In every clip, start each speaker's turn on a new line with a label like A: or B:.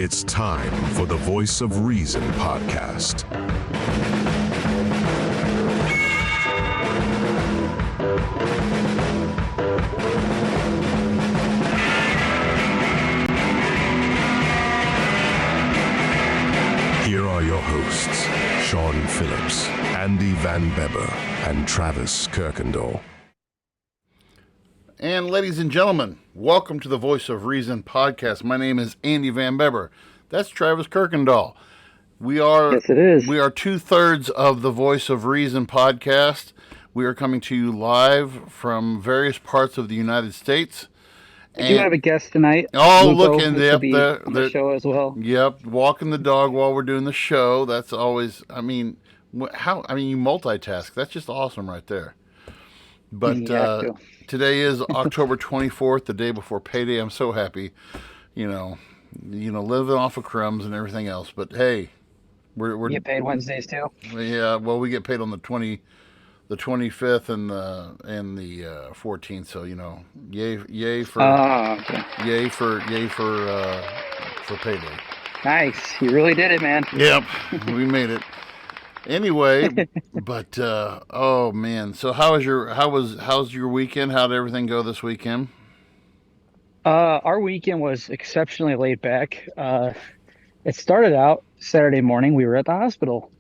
A: It's time for the Voice of Reason podcast. Here are your hosts, Sean Phillips, Andy Van Beber, and Travis Kirkendall.
B: And ladies and gentlemen, welcome to the Voice of Reason podcast. My name is Andy Van Beber. That's Travis Kirkendall.
C: Yes, it is.
B: We are 2/3 of the Voice of Reason podcast. We are coming to you live from various parts of the United States.
C: We do have a guest tonight.
B: Oh,
C: Lugo,
B: look, and
C: which will be on the show as well.
B: Yep, walking the dog while we're doing the show. That's always, you multitask. That's just awesome right there. But today is October 24th, the day before payday. I'm so happy, living off of crumbs and everything else. But hey, we
C: get paid Wednesdays too.
B: Yeah, well, we get paid on the 25th and the 14th. So yay for payday.
C: Nice, you really did it, man.
B: Yep, we made it. Anyway, but oh man, so how's your weekend? How did everything go this weekend?
C: Our weekend was exceptionally laid back. It started out Saturday morning. We were at the hospital.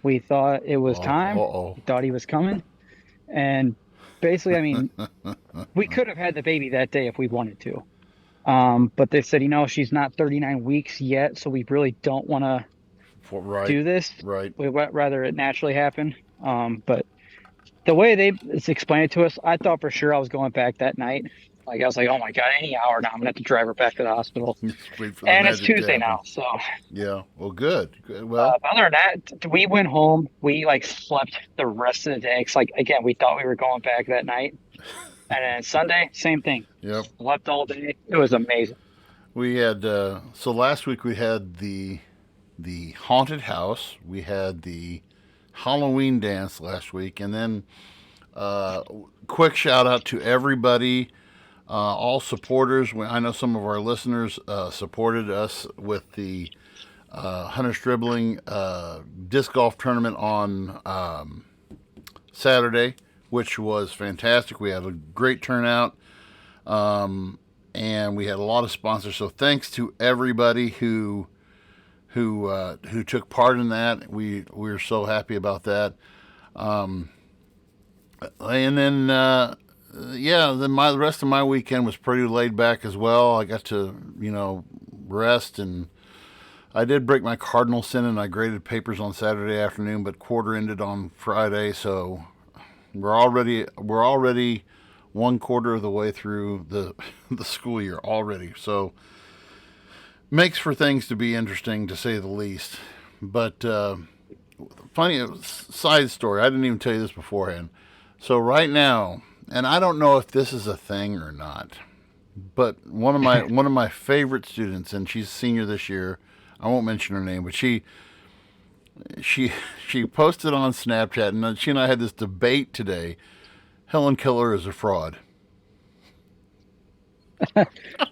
C: We thought it was time. We thought he was coming, and basically, we could have had the baby that day if we wanted to. But they said, she's not 39 weeks yet, so we really don't want to do this.
B: Right.
C: We'd rather it naturally happen. But the way they explained it to us, I thought for sure I was going back that night. I was like, oh my God, any hour now I'm gonna have to drive her back to the hospital. And it's Tuesday now, so
B: yeah. Well, good. Well,
C: other than that, we went home. We slept the rest of the day. Cause again, we thought we were going back that night, and then Sunday, same thing.
B: Yep.
C: Slept all day. It was amazing.
B: We had so last week we had the haunted house. We had the Halloween dance last week, and then quick shout out to everybody. All supporters. I know some of our listeners supported us with the Hunter Stribling disc golf tournament on Saturday, which was fantastic. We had a great turnout, and we had a lot of sponsors. So thanks to everybody who took part in that. We're so happy about that. And then. Then the rest of my weekend was pretty laid back as well. I got to, rest, and I did break my cardinal sin, and I graded papers on Saturday afternoon, but quarter ended on Friday, so we're already 1/4 of the way through the school year already. So makes for things to be interesting, to say the least. But funny side story, I didn't even tell you this beforehand. So right now, and I don't know if this is a thing or not, but one of my favorite students, and she's a senior this year. I won't mention her name, but she posted on Snapchat, and she and I had this debate today. Helen Keller is a fraud.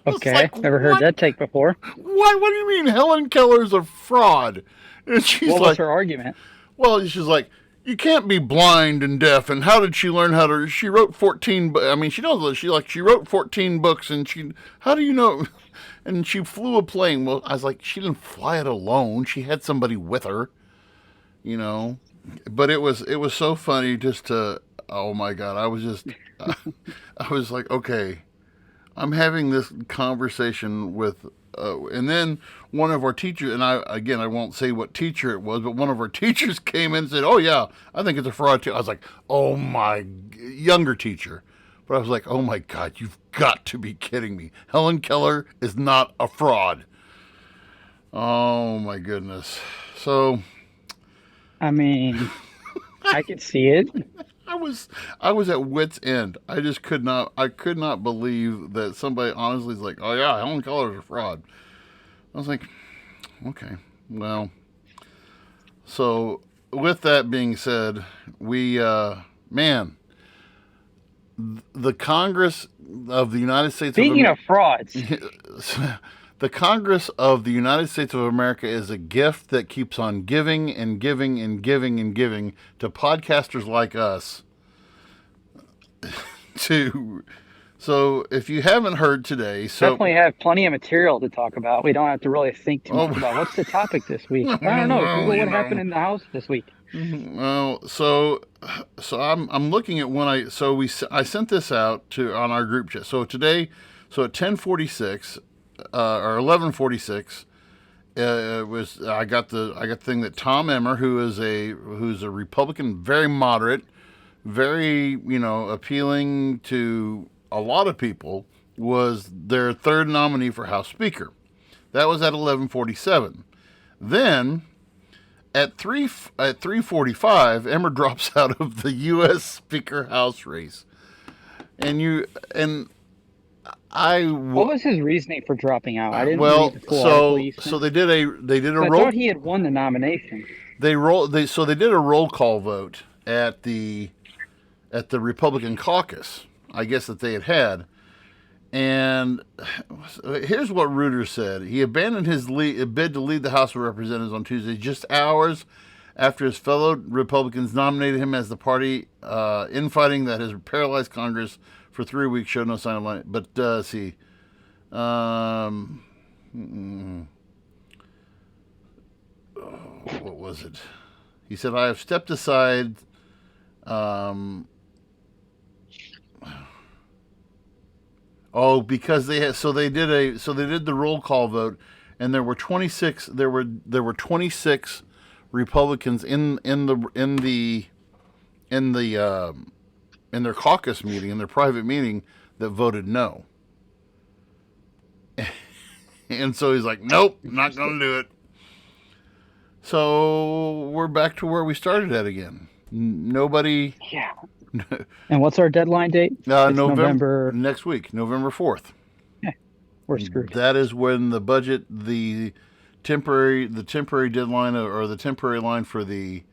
C: Okay, never heard that take before.
B: What do you mean Helen Keller's a fraud? And she's
C: what was her argument?
B: Well, she's like, you can't be blind and deaf, and how did she learn how to? She wrote 14. She knows she wrote 14 books, and how do you know? And she flew a plane. Well, I was like, she didn't fly it alone. She had somebody with her, But it was so funny just to. Oh my God, I was like, okay, I'm having this conversation with. And then one of our teachers, and I won't say what teacher it was, but one of our teachers came in and said, oh yeah, I think it's a fraud too. I was like, oh my, younger teacher. But I was like, oh my God, you've got to be kidding me. Helen Keller is not a fraud. Oh my goodness. So.
C: I could see it.
B: I was at wit's end. I could not believe that somebody honestly is like, oh yeah, Helen Keller's a fraud. I was like, okay, well. So with that being said, we, the Congress of the United States.
C: Speaking of frauds,
B: The Congress of the United States of America is a gift that keeps on giving and giving and giving and giving to podcasters like us. So if you haven't heard today,
C: definitely have plenty of material to talk about. We don't have to really think too much about what's the topic this week. I don't know. Google what happened in the house this week.
B: Well, so I'm looking at when I sent this out on our group chat. So today, so at 10:46 or 11:46, I got the thing that Tom Emmer, who's a Republican, very moderate, very appealing to a lot of people, was their third nominee for House Speaker. That was at 11:47. Then at 3:45, Emmer drops out of the U.S. Speaker House race, what
C: was his reasoning for dropping out? I didn't
B: read
C: the full article.
B: So they did a
C: I thought he had won the nomination.
B: They did a roll call vote at the Republican caucus, I guess, that they had. And here's what Reuters said. He abandoned his bid to lead the House of Representatives on Tuesday, just hours after his fellow Republicans nominated him as the party infighting that has paralyzed Congress for 3 weeks showed no sign of life. But what was it? He said, "I have stepped aside." Because they did the roll call vote, and there were 26 Republicans in their caucus meeting, in their private meeting, that voted no. And so he's like, "Nope, not going to do it." So we're back to where we started at again. Nobody.
C: Yeah. And what's our deadline date?
B: November next week, November 4th.
C: Yeah, we're screwed.
B: That is when the budget, the temporary deadline, or the temporary line for the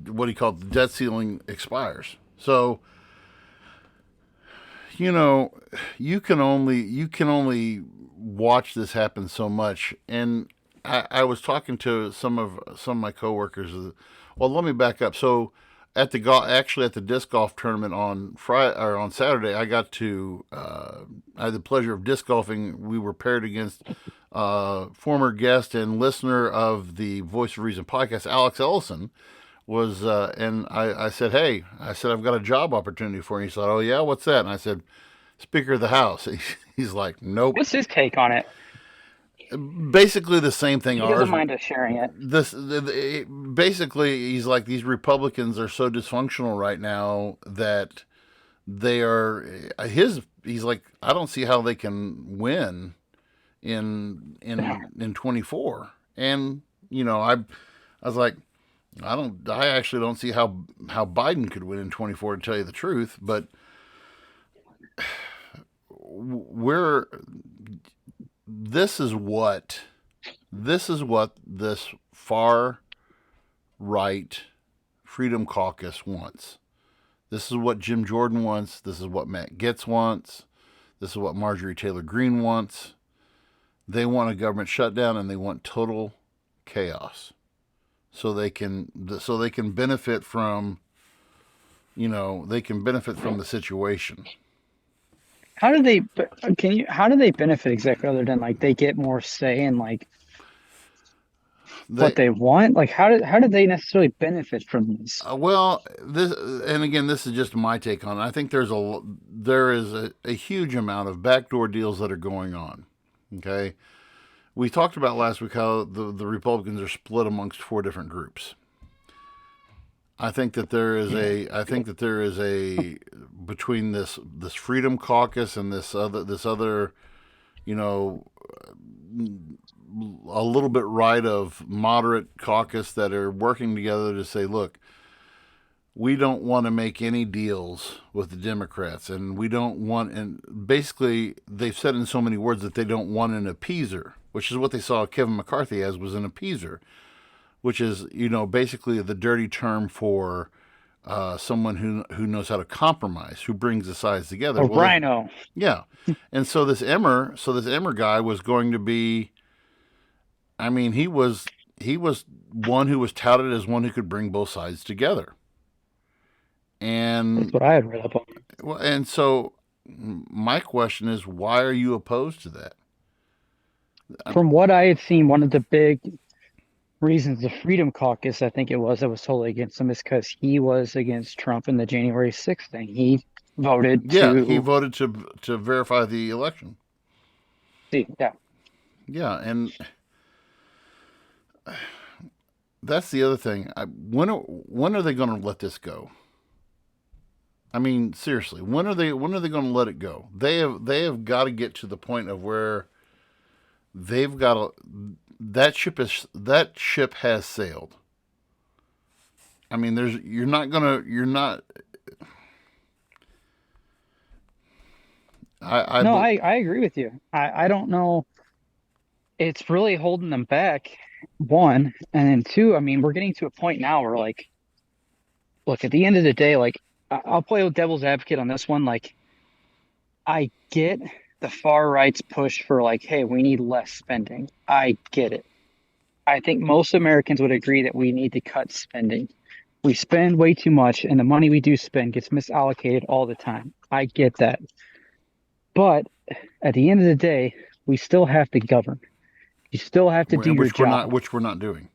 B: what do you call it, the debt ceiling expires. So you can only watch this happen so much. And I was talking to some of my coworkers. Well, let me back up. So at the disc golf tournament on Saturday, I had the pleasure of disc golfing. We were paired against former guest and listener of the Voice of Reason podcast, Alex Ellison. And I said, "Hey," "I've got a job opportunity for you." He said, "Oh yeah, what's that?" And I said, "Speaker of the House." He's like, "Nope."
C: What's his take on it?
B: Basically the same thing.
C: He doesn't mind us sharing it.
B: Basically, he's like, these Republicans are so dysfunctional right now that they are. He's like, I don't see how they can win in 24. And I was like, I actually don't see how Biden could win in 24, to tell you the truth. But this is what this far right Freedom Caucus wants. This is what Jim Jordan wants. This is what Matt Gaetz wants. This is what Marjorie Taylor Greene wants. They want a government shutdown, and they want total chaos, so they can benefit from the situation.
C: How do they benefit exactly, other than like they get more say in what they want? Like how do they necessarily benefit from this?
B: This is just my take on it. I think there is a huge amount of backdoor deals that are going on. Okay, we talked about last week how the Republicans are split amongst 4 different groups. I think that there is a between this Freedom Caucus and this other, a little bit right of moderate caucus that are working together to say, look, we don't want to make any deals with the Democrats, and we don't want, and basically they've said in so many words that they don't want an appeaser, which is what they saw Kevin McCarthy as, was an appeaser, which is, basically the dirty term for someone who knows how to compromise, who brings the sides together.
C: A rhino.
B: Yeah, and so this Emmer guy was going to be. I mean, he was one who was touted as one who could bring both sides together. And
C: that's what I had read up on.
B: Well, and so my question is, why are you opposed to that?
C: From what I had seen, one of the big reasons the Freedom Caucus, I think it was, that was totally against him is because he was against Trump in the January 6th thing. He voted
B: he voted to verify the election.
C: Yeah.
B: Yeah, and that's the other thing. When are they going to let this go? I mean, seriously, when are they going to let it go? They have got to get to the point of where they've got to. That ship has sailed. I mean, you're not.
C: I agree with you. I don't know. It's really holding them back. One, and then two, I mean, we're getting to a point now where, like, look, at the end of the day, like, I'll play with devil's advocate on this one. Like, I get the far right's push for, like, hey, we need less spending. I get it. I think most Americans would agree that we need to cut spending. We spend way too much, and the money we do spend gets misallocated all the time. I get that. But at the end of the day, we still have to govern. You still have to do your job.
B: Which we're not doing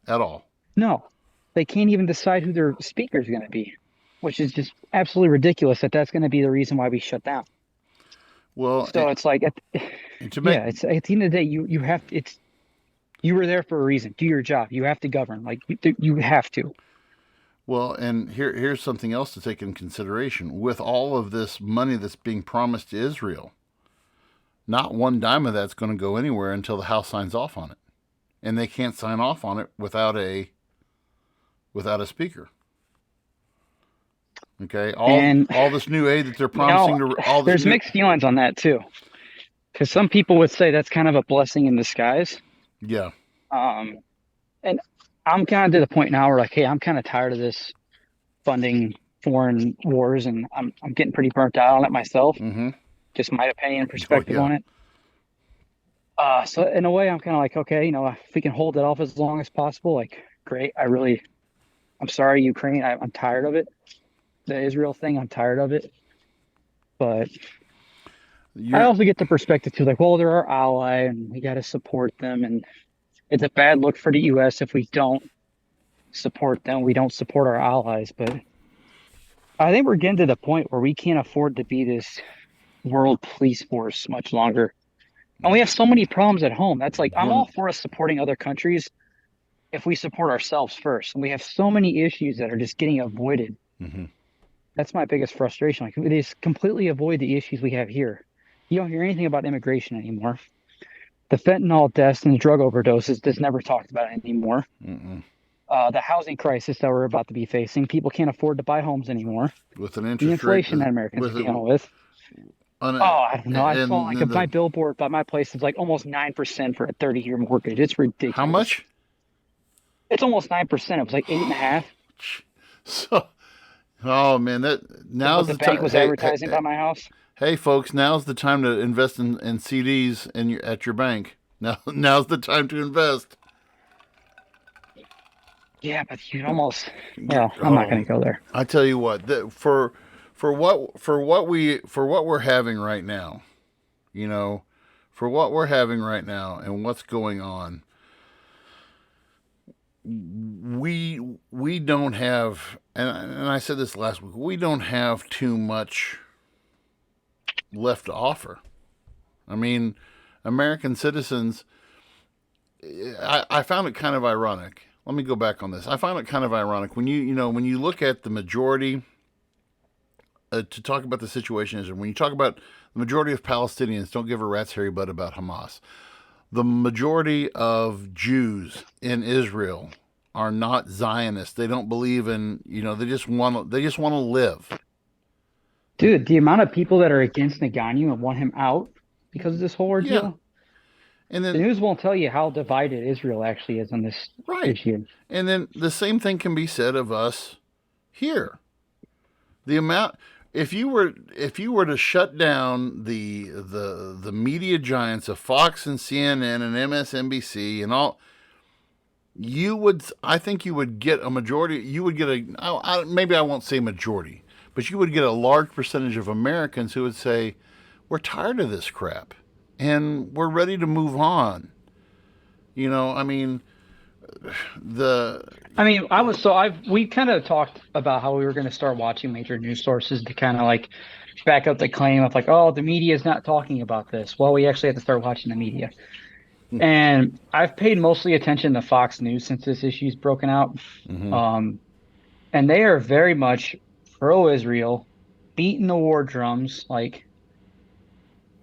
B: at all.
C: No, they can't even decide who their speaker is going to be, which is just absolutely ridiculous that that's going to be the reason why we shut down.
B: Well,
C: so it's like, it's at the end of the day, you have, you were there for a reason. Do your job. You have to govern. Like, you have to.
B: Well, and here's something else to take in consideration. With all of this money that's being promised to Israel, not one dime of that's going to go anywhere until the House signs off on it. And they can't sign off on it without a speaker. Okay? All this new aid that they're promising
C: there's mixed feelings on that too. Because some people would say that's kind of a blessing in disguise.
B: Yeah.
C: And I'm kind of to the point now where, like, hey, I'm kind of tired of this funding foreign wars, and I'm getting pretty burnt out on it myself.
B: Mm-hmm.
C: Just my opinion and perspective on it. So in a way, I'm kind of like, okay, if we can hold it off as long as possible, like, great. I'm sorry, Ukraine. I'm tired of it. The Israel thing, I'm tired of it. But I also get the perspective too, like, well, they're our ally and we got to support them. And it's a bad look for the U.S. if we don't support them. We don't support our allies. But I think we're getting to the point where we can't afford to be this world police force much longer. And we have so many problems at home. That's like, I'm all for us supporting other countries if we support ourselves first. And we have so many issues that are just getting avoided.
B: Mm-hmm.
C: That's my biggest frustration. Like, they just completely avoid the issues we have here. You don't hear anything about immigration anymore. The fentanyl deaths and the drug overdoses is never talked about anymore. The housing crisis that we're about to be facing. People can't afford to buy homes anymore.
B: With an interest
C: the inflation that Americans are dealing with. I don't know. I saw like my billboard by my place is like almost 9% for a 30-year mortgage. It's ridiculous.
B: How much?
C: It's almost 9%. It was like 8.5%.
B: So, oh man, now's the
C: bank was advertising by my house.
B: Hey folks, now's the time to invest in CDs at your bank. Now's the time to invest.
C: Yeah, but you almost. Well, I'm not going to go there.
B: I tell you what, for what we're having right now, for what we're having right now and what's going on, we don't have, and I said this last week, we don't have too much left to offer. I mean, American citizens, I found it kind of ironic. Let me go back on this. I find it kind of ironic when when you look at the majority, to talk about the situation is when you talk about the majority of Palestinians don't give a rat's hairy butt about Hamas. The majority of Jews in Israel are not Zionists. They don't believe in, they just want to live.
C: Dude, the amount of people that are against Netanyahu and want him out because of this whole ordeal. Yeah. And then the news won't tell you how divided Israel actually is on this issue.
B: And then the same thing can be said of us here. The amount, if you were to shut down the media giants of Fox and CNN and MSNBC and all, I think you would get a majority. You would get maybe I won't say majority, but you would get a large percentage of Americans who would say, "We're tired of this crap, and we're ready to move on." I mean,
C: we kind of talked about how we were going to start watching major news sources to kind of like back up the claim of like, oh, the media is not talking about this. Well, we actually have to start watching the media. And I've paid mostly attention to Fox News since this issue's broken out. And they are very much pro-Israel, beating the war drums. Like,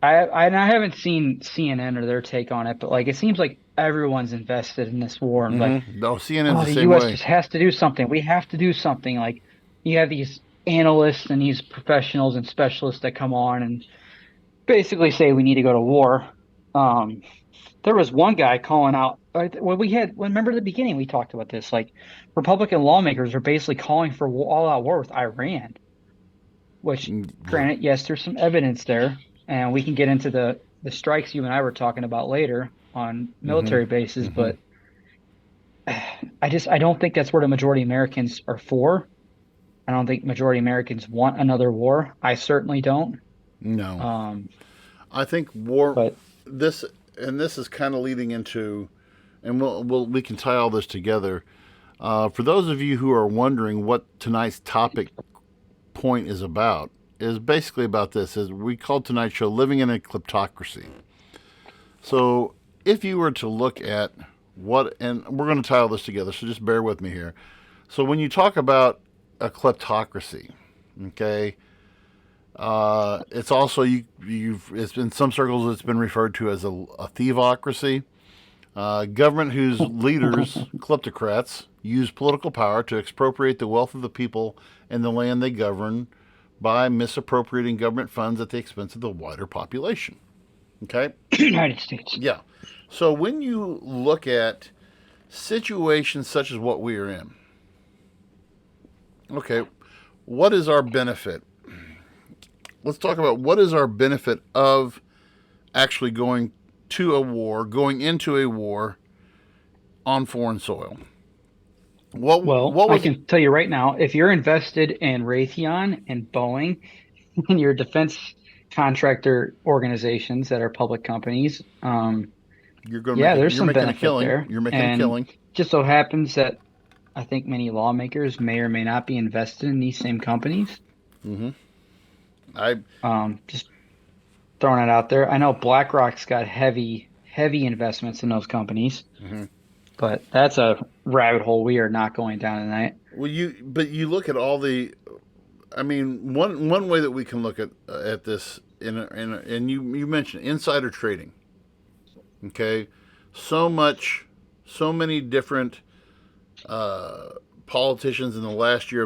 C: I haven't seen CNN or their take on it, but like it seems like everyone's invested in this war. And like,
B: no, CNN's the
C: the
B: same
C: U.S.
B: way.
C: just has to do something. We have to do something. Like, you have these analysts and these professionals and specialists that come on and basically say we need to go to war. There was one guy calling out. Remember at the beginning we talked about this. Like, Republican lawmakers are basically calling for all-out war with Iran. Which, granted, yes, there's some evidence there, and we can get into the strikes you and I were talking about later on military bases. But I don't think that's where the majority of Americans are for. I don't think majority of Americans want another war. I certainly don't.
B: No. I think war. But this is kind of leading into, and we can tie all this together. For those of you who are wondering what tonight's topic point is about, is basically about this. Is we called tonight's show "Living in a Kleptocracy." So, if you were to look at and we're going to tie all this together, so just bear with me here. So, when you talk about a kleptocracy, okay. It's also it's in some circles it's been referred to as a thievocracy. Government whose leaders, kleptocrats, use political power to expropriate the wealth of the people and the land they govern by misappropriating government funds at the expense of the wider population. Okay?
C: United States.
B: Yeah. So when you look at situations such as what we are in, okay, what is our benefit? Let's talk about what is our benefit of actually going into a war on foreign soil.
C: I can tell you right now, if you're invested in Raytheon and Boeing and your defense contractor organizations that are public companies, there's some benefit there.
B: You're making a killing.
C: Just so happens that I think many lawmakers may or may not be invested in these same companies. Just throwing it out there. I know BlackRock's got heavy investments in those companies, but that's a rabbit hole we are not going down tonight.
B: Well, you look at all the, I mean, one way that we can look at this and you mentioned insider trading. Okay, so many different politicians in the last year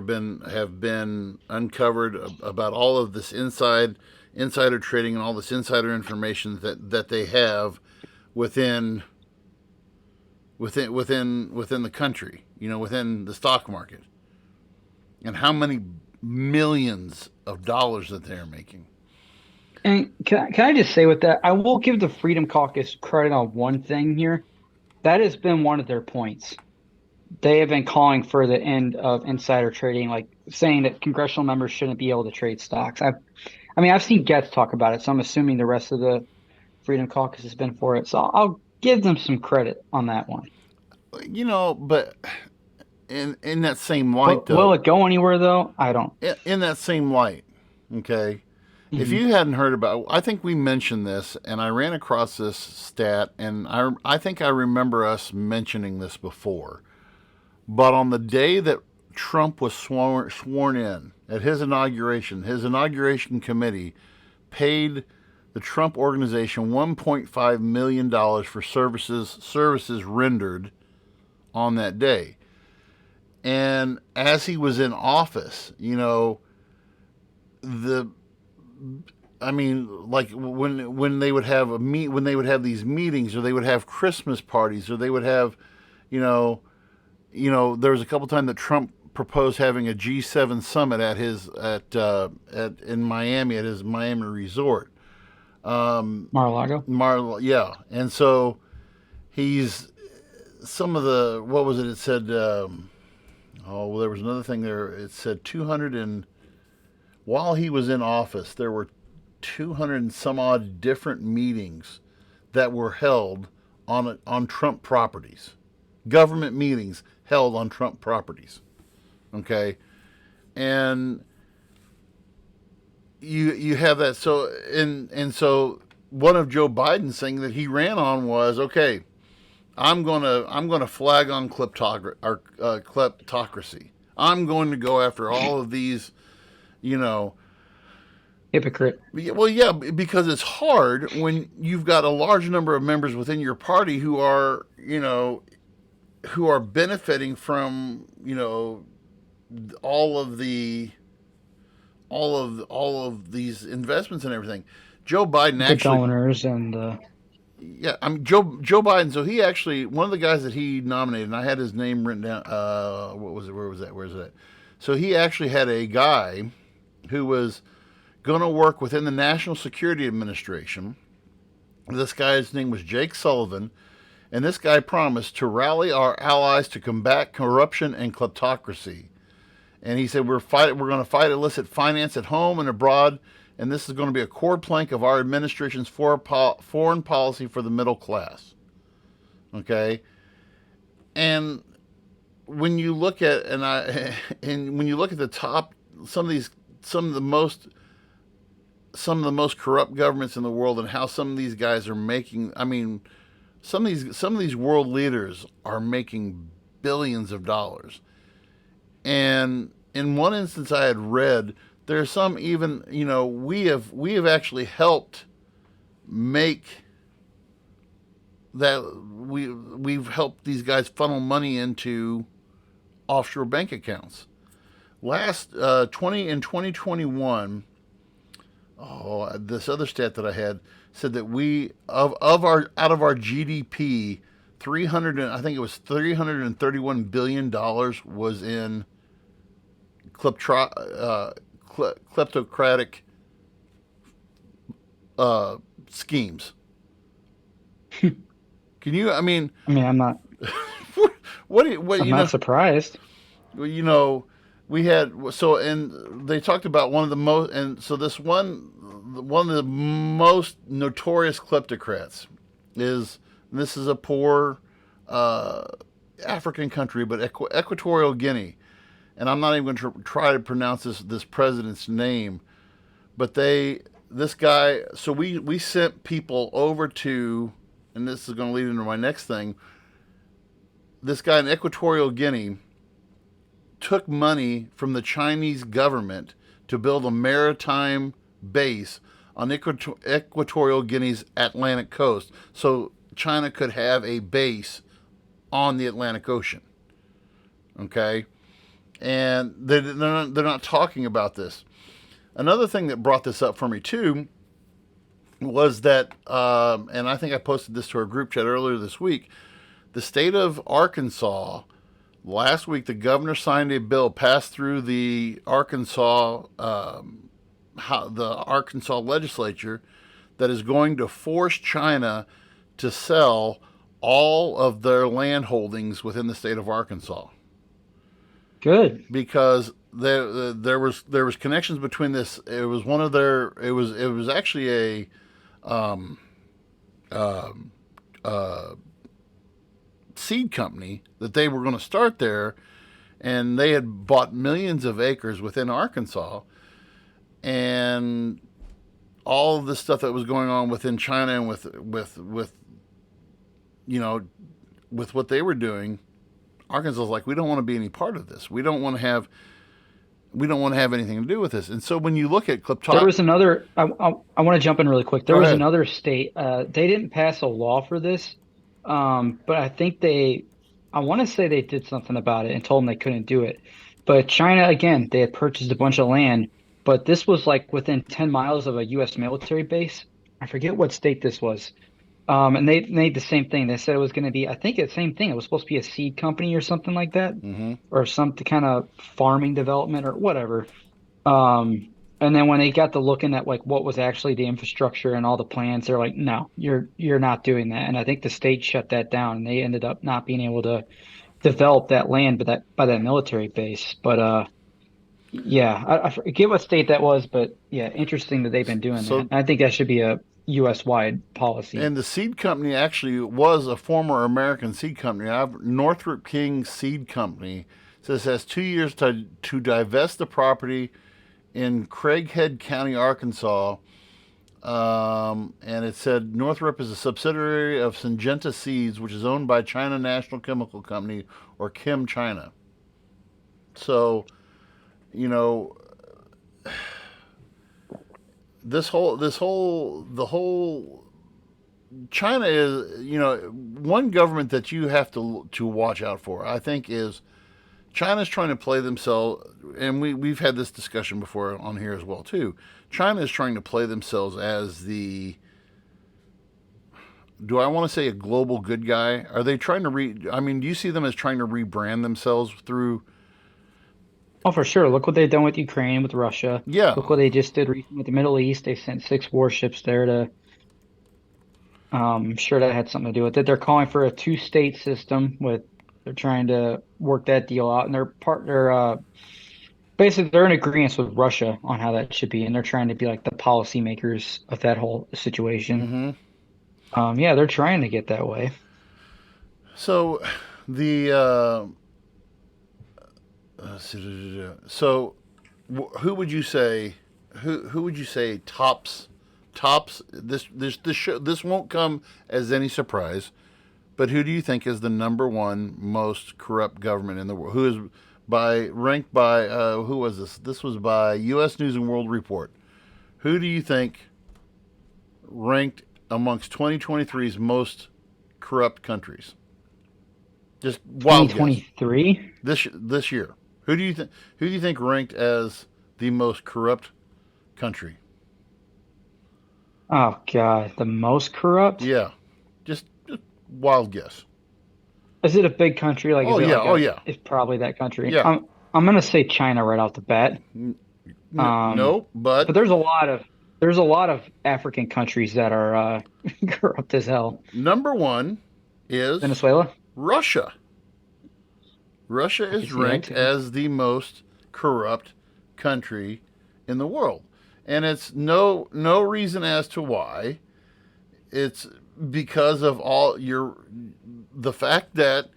B: have been uncovered about all of this insider trading and all this insider information that they have within the country, within the stock market, and how many millions of dollars that they're making.
C: And can I just say with that, I will give the Freedom Caucus credit on one thing here. That has been one of their points. They have been calling for the end of insider trading, like saying that congressional members shouldn't be able to trade stocks. I've seen Getz talk about it, so I'm assuming the rest of the Freedom Caucus has been for it. So I'll give them some credit on that one.
B: But in that same light, though,
C: will it go anywhere though? I don't.
B: In that same light, okay. If you hadn't heard about, I think we mentioned this, and I ran across this stat, and I think I remember us mentioning this before. But on the day that Trump was sworn in at his inauguration committee paid the Trump organization $1.5 million for services rendered on that day. And as he was in office, like when they would have when they would have these meetings, or they would have Christmas parties, or they would have, there was a couple times that Trump proposed having a G7 summit at in Miami at his Miami resort.
C: Mar-a-Lago.
B: Yeah, and so he's some of the what was it? It said well, there was another thing there. It said 200 and while he was in office, there were 200 and some odd different meetings that were held on Trump properties, government meetings held on Trump properties. Okay, and you have that. So so one of Joe Biden's thing that he ran on was, okay, I'm gonna flag on kleptocracy. I'm going to go after all of these, you know.
C: Hypocrite.
B: Well, yeah, because it's hard when you've got a large number of members within your party who are, who are benefiting from, all of these investments and everything. Joe Biden
C: the
B: actually
C: donors and
B: yeah, I'm Joe Biden. So he actually one of the guys that he nominated, and I had his name written down. What was it? Where was that? Where is it? So he actually had a guy who was going to work within the National Security Administration. This guy's name was Jake Sullivan, and this guy promised to rally our allies to combat corruption and kleptocracy. And he said we're going to fight illicit finance at home and abroad, and this is going to be a core plank of our administration's foreign policy for the middle class. Okay, and when you look at when you look at the top, some of the most corrupt governments in the world, and how some of these guys are making. I mean, some of these world leaders are making billions of dollars. And in one instance, I had read there's some even we have actually helped make that we've helped these guys funnel money into offshore bank accounts. Last in 2021. Oh, this other stat that I had said that we out of our GDP, I think it was $331 billion was in kleptocratic schemes. Can you? I mean,
C: I'm not.
B: I'm
C: not surprised.
B: We had and they talked about one of the most, and so this one of the most notorious kleptocrats is, and this is a poor African country, but Equatorial Guinea, and I'm not even going to try to pronounce this president's name, but this guy. So we sent people over to, and this is going to lead into my next thing. This guy in Equatorial Guinea took money from the Chinese government to build a maritime base on Equatorial Guinea's Atlantic coast, so China could have a base on the Atlantic Ocean. Okay, and they're not talking about this. Another thing that brought this up for me too was that, and I think I posted this to our group chat earlier this week. The state of Arkansas. Last week, the governor signed a bill passed through the Arkansas legislature that is going to force China to sell all of their land holdings within the state of Arkansas.
C: Good,
B: because there was connections between this. It was one of their. It was actually a seed company that they were going to start there, and they had bought millions of acres within Arkansas, and all of this stuff that was going on within China and with what they were doing. Arkansas was like, we don't want to be any part of this. We don't want to have anything to do with this. And so when you look at kleptocracy,
C: there was another. I want to jump in really quick. There was another state. They didn't pass a law for this. But I think I want to say they did something about it and told them they couldn't do it. But China, again, they had purchased a bunch of land, but this was like within 10 miles of a U.S. military base. I forget what state this was, And they made the same thing. They said it was going to be, I think, the same thing. It was supposed to be a seed company or something like that,
B: Mm-hmm.
C: or some kind of farming development or whatever. And then when they got to looking at like what was actually the infrastructure and all the plans, they're like, no, you're not doing that. And I think the state shut that down, and they ended up not being able to develop that land, but that by that military base. But yeah, I forget what state that was, but yeah, interesting that they've been doing that.
B: So,
C: I think that should be a U.S. wide policy.
B: and the seed company actually was a former American seed company. Northrop King Seed Company says it has 2 years to divest the property in Craighead County, Arkansas. And it said Northrop is a subsidiary of Syngenta Seeds, which is owned by China National Chemical Company, or Kim China. So, you know, the whole China is, one government that you have to watch out for, I think, is China's trying to play themselves, and we've had this discussion before on here as well too. China is trying to play themselves as the, do I want to say a global good guy? Are they trying to I mean, do you see them as trying to rebrand themselves through?
C: Oh, for sure. Look what they've done with Ukraine, with Russia.
B: Yeah.
C: Look what they just did recently with the Middle East. They sent 6 warships there to, I'm sure that had something to do with it. They're calling for a two-state system with, they're trying to work that deal out, and basically they're in agreement with Russia on how that should be, and they're trying to be like the policymakers of that whole situation.
B: Mm-hmm.
C: Yeah, they're trying to get that way.
B: So the so who would you say who would you say tops this won't come as any surprise, but who do you think is the number one most corrupt government in the world? Who is ranked by who was this? This was by U.S. News and World Report. Who do you think ranked amongst 2023's most corrupt countries? Just wild guess.
C: 2023?
B: This year. Who do you think ranked as the most corrupt country?
C: Oh God, the most corrupt?
B: Yeah. Just wild guess.
C: Is it a big country? Like,
B: Oh
C: is it
B: yeah,
C: like
B: oh yeah.
C: it's probably that country.
B: Yeah.
C: I'm gonna say China right off the bat.
B: No,
C: But there's a lot of African countries that are corrupt as hell.
B: number one is
C: Venezuela?
B: Russia. Russia
C: I can
B: is
C: see that
B: ranked
C: too.
B: as the most corrupt country in the world. And it's no reason as to why. It's because of the fact that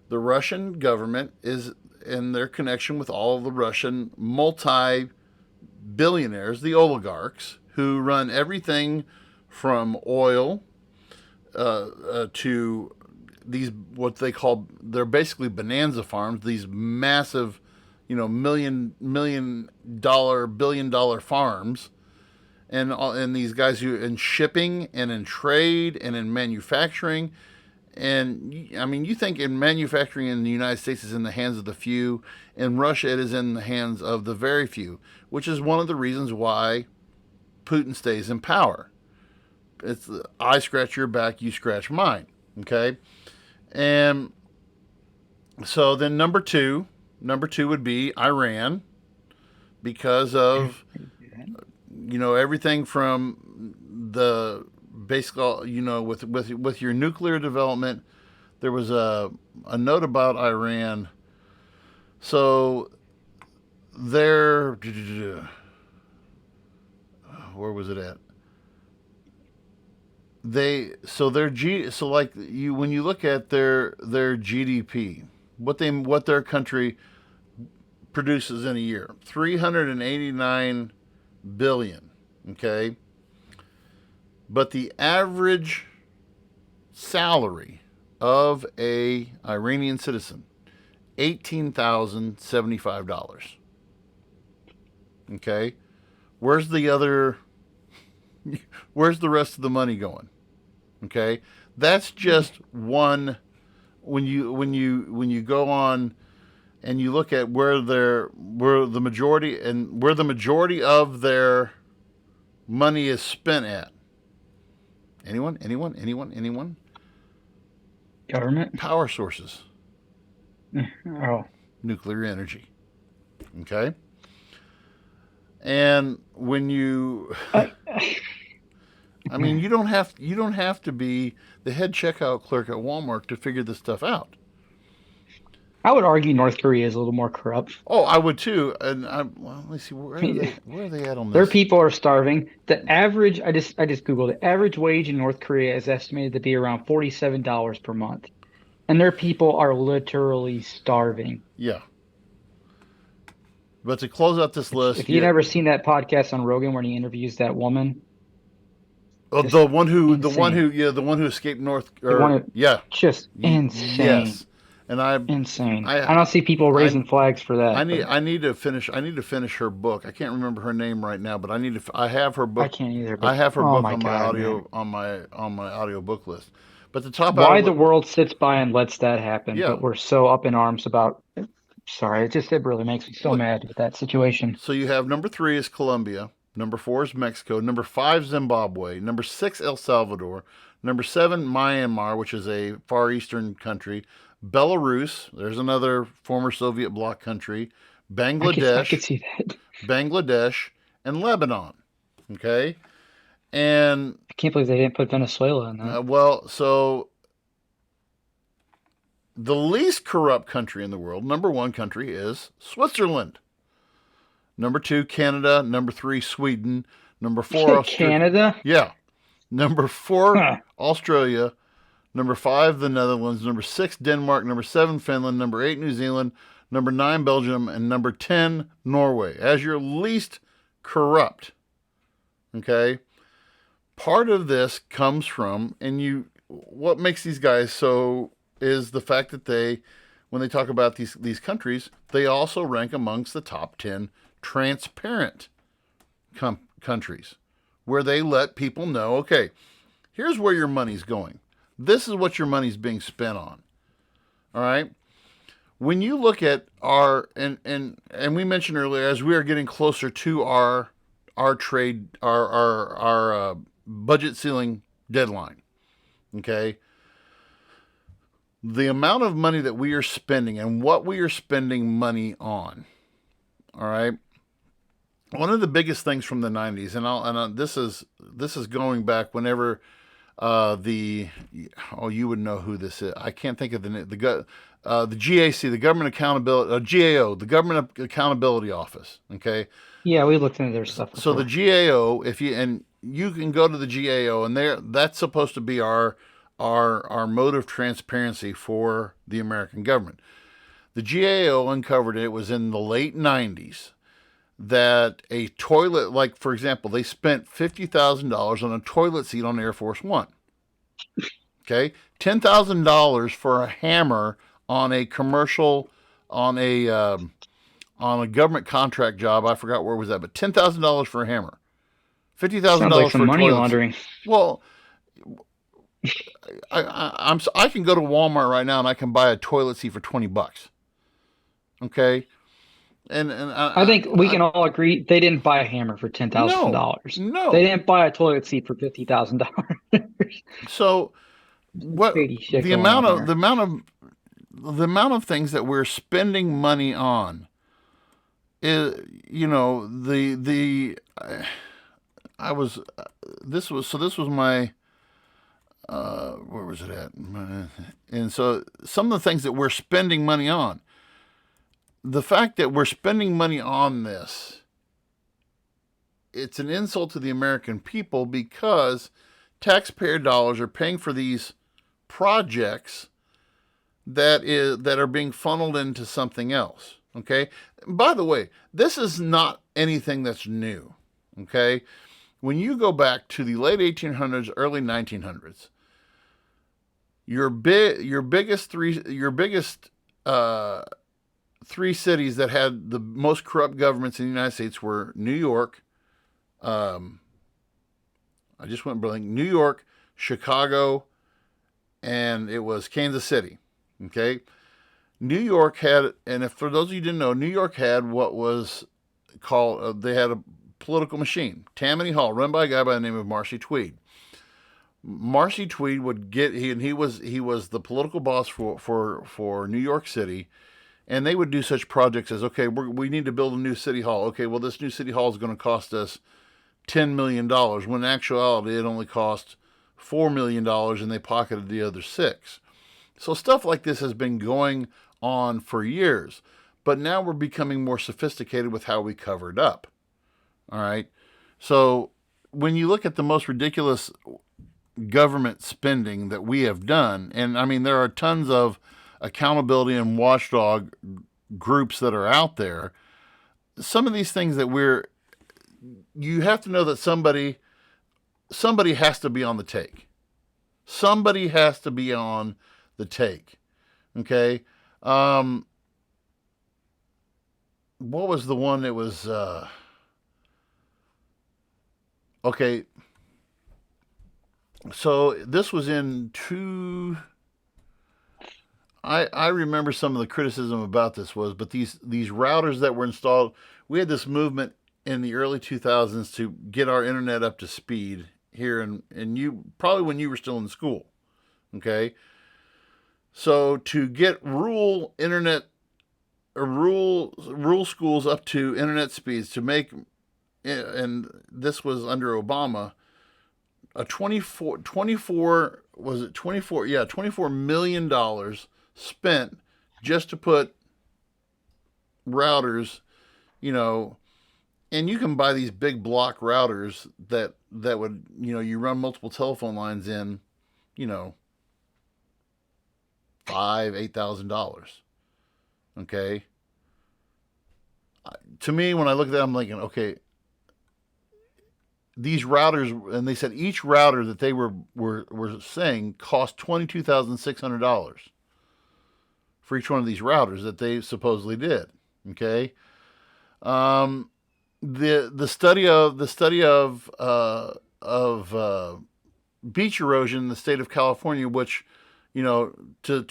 B: the Russian government is in their connection with all of the Russian multi-billionaires, the oligarchs, who run everything from oil to these, what they call, they're basically bonanza farms, these massive, million dollar, billion dollar farms, and these guys who in shipping and in trade and in manufacturing. And I mean, you think in manufacturing in the United States is in the hands of the few, in Russia it is in the hands of the very few, which is one of the reasons why Putin stays in power. It's I scratch your back, you scratch mine. Okay, and so then number two would be Iran, because of everything from the basically with your nuclear development. There was a note about Iran. So there, where was it at? When you look at their GDP, what their country produces in a year, 389 billion. Okay, but the average salary of a Iranian citizen, $18,075. Okay, where's the other? Where's the rest of the money going? Okay, that's just one. When you go on and you look at where the majority of their money is spent at, Anyone?
C: Government?
B: Power sources.
C: Oh.
B: Nuclear energy. Okay? And when you I mean, you don't have to be the head checkout clerk at Walmart to figure this stuff out.
C: I would argue North Korea is a little more corrupt.
B: Oh, I would too. And let me see, where are they at on
C: Their
B: this?
C: people are starving. The average, I just Googled it. Average wage in North Korea is estimated to be around $47 per month. And their people are literally starving.
B: Yeah. But to close out this list,
C: If you've never seen that podcast on Rogan where he interviews that woman,
B: the one who escaped
C: just insane.
B: Yes. And
C: insane. I don't see people raising flags for that.
B: I need to finish her book. I can't remember her name right now, but I have her book.
C: I can't either.
B: I have her book on my audio on my audio book list. But the top
C: why the world sits by and lets that happen, but we're so up in arms about. Sorry, it really makes me so mad with that situation.
B: So you have number 3 is Colombia, number 4 is Mexico, number 5 Zimbabwe, number 6 El Salvador, number 7 Myanmar, which is a Far Eastern country, Belarus, there's another former Soviet bloc country, Bangladesh,
C: I could see that.
B: Bangladesh, and Lebanon. Okay, and
C: I can't believe they didn't put Venezuela in that.
B: So the least corrupt country in the world, number 1 country is Switzerland. Number 2, Canada. Number 3, Sweden. Number 4,
C: Canada?
B: Yeah. Number 4, Australia. Number 5, the Netherlands. Number 6, Denmark. Number 7, Finland. Number 8, New Zealand. Number 9, Belgium. And number 10, Norway. As your least corrupt. Okay? Part of this comes from, what makes these guys so is the fact that when they talk about these countries, they also rank amongst the top 10 transparent countries, where they let people know, okay, here's where your money's going. This is what your money's being spent on. All right? When you look at and we mentioned earlier, as we are getting closer to our budget ceiling deadline, okay, the amount of money that we are spending and what we are spending money on, all right. One of the biggest things from the 90s, and this is going back whenever you would know who this is. I can't think of the GAC, the Government Accountability, GAO, the Government Accountability Office. Okay.
C: Yeah, we looked into their stuff before.
B: So the GAO, you can go to the GAO, and that's supposed to be our mode of transparency for the American government. The GAO uncovered it was in the late 90s that a toilet, like for example, they spent $50,000 on a toilet seat on Air Force One. Okay, $10,000 for a hammer on a commercial, on a government contract job. I forgot where it was at, but $10,000 for a hammer, $50,000
C: like
B: for
C: money laundering.
B: Well, I can go to Walmart right now and I can buy a toilet seat for $20. Okay. And
C: I think we can all agree they didn't buy a hammer for $10,000.
B: No,
C: they didn't buy a toilet seat for $50,000.
B: So what the amount of things that we're spending money on is, this was my where was it at? And so some of the things that we're spending money on, the fact that we're spending money on this, it's an insult to the American people because taxpayer dollars are paying for these projects that are being funneled into something else. Okay. By the way, this is not anything that's new. Okay. When you go back to the late 1800s, early 1900s, your biggest three cities that had the most corrupt governments in the United States were New York. I just went blank. New York, Chicago, and it was Kansas City. Okay, New York had, and if for those of you who didn't know, New York had what was called they had a political machine, Tammany Hall, run by a guy by the name of Marcy Tweed. Marcy Tweed would get he was the political boss for New York City, and they would do such projects as, okay, we need to build a new city hall. Okay, well, this new city hall is going to cost us $10 million, when in actuality it only cost $4 million, and they pocketed the other $6. So stuff like this has been going on for years, but now we're becoming more sophisticated with how we cover it up. All right, so when you look at the most ridiculous government spending that we have done, and I mean, there are tons of accountability and watchdog groups that are out there. Some of these things that you have to know that somebody has to be on the take. Somebody has to be on the take. Okay. What was the one that was, okay. So this was in I remember some of the criticism about this but these routers that were installed, we had this movement in the early 2000s to get our internet up to speed here, and you probably when you were still in school. Okay. So to get rural internet or rural schools up to internet speeds, to make, and this was under Obama, a 24 was it 24 yeah $24 million spent just to put routers, and you can buy these big block routers that would, you run multiple telephone lines in, $8,000. Okay. To me, when I look at that, I'm thinking, okay, these routers, and they said each router that they were saying cost $22,600 for each one of these routers that they supposedly did. Okay. The study of beach erosion in the state of California, which, to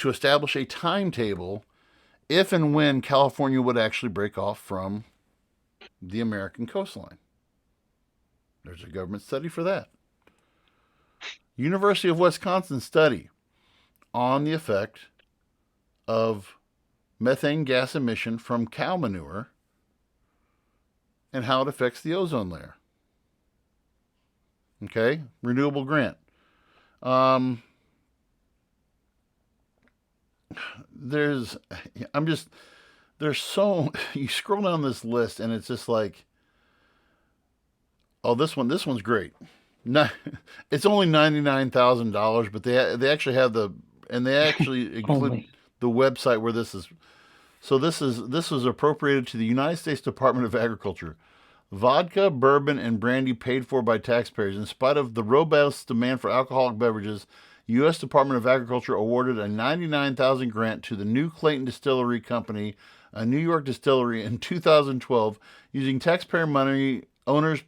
B: establish a timetable if and when California would actually break off from the American coastline. There's a government study for that. University of Wisconsin study on the effect of methane gas emission from cow manure and how it affects the ozone layer. Okay, renewable grant. There's so, you scroll down this list and it's just like, oh, this one's great. No, it's only $99,000, but they actually have they actually include the website where this is. So this was appropriated to the United States Department of Agriculture. Vodka, bourbon, and brandy paid for by taxpayers. In spite of the robust demand for alcoholic beverages, U.S. Department of Agriculture awarded a $99,000 grant to the New Clayton Distillery Company, a New York distillery, in 2012. Using taxpayer money, owners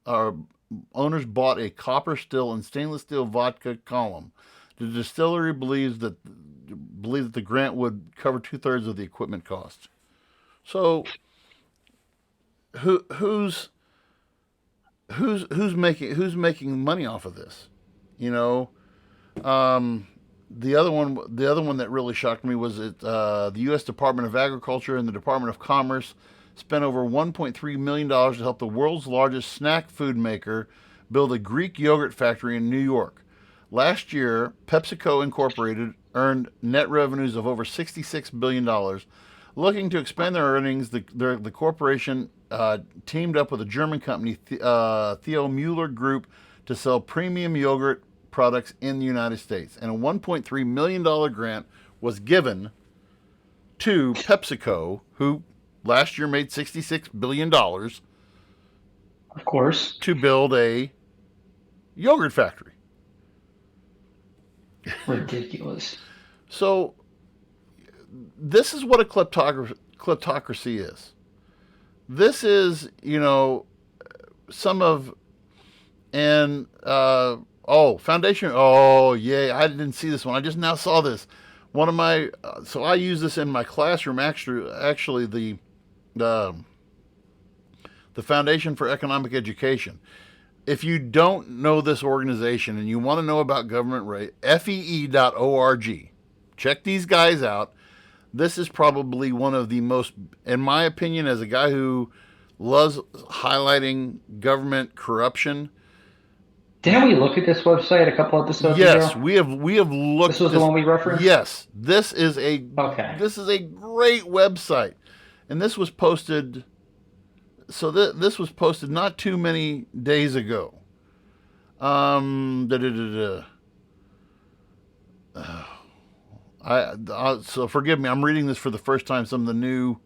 B: bought a copper still and stainless steel vodka column. The distillery believes that the grant would cover 2/3 of the equipment cost. So, who's making money off of this? The other one that really shocked me was that the U.S. Department of Agriculture and the Department of Commerce spent over $1.3 million to help the world's largest snack food maker build a Greek yogurt factory in New York. Last year, PepsiCo Incorporated earned net revenues of over $66 billion. Looking to expand their earnings, the corporation teamed up with a German company, Theo Mueller Group, to sell premium yogurt products in the United States. And a $1.3 million grant was given to PepsiCo, who last year made $66 billion. Of
C: course.
B: To build a yogurt factory.
C: Ridiculous.
B: So, this is what a kleptocracy is. This is, some of, and, foundation, oh, yay, I didn't see this one. I just now saw this. One of my, so I use this in my classroom, actually the Foundation for Economic Education. if you don't know this organization and you want to know about government rate, fee.org. Check these guys out. This is probably one of the most, in my opinion, as a guy who loves highlighting government corruption.
C: Didn't we look at this website a couple episodes ago?
B: Yes, we have looked.
C: This was the one we referenced?
B: Yes, this is a great website. And this was posted, so this was posted not too many days ago. So forgive me, I'm reading this for the first time. Some of the new.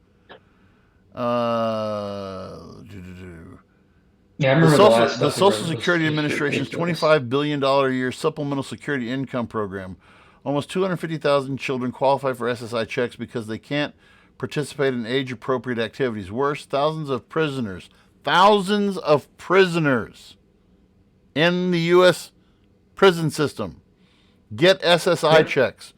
C: Yeah, I remember
B: the Social Security Administration's $25 billion a year supplemental security income program. Almost 250,000 children qualify for SSI checks because they can't participate in age-appropriate activities. Worse, thousands of prisoners in the U.S. prison system get SSI checks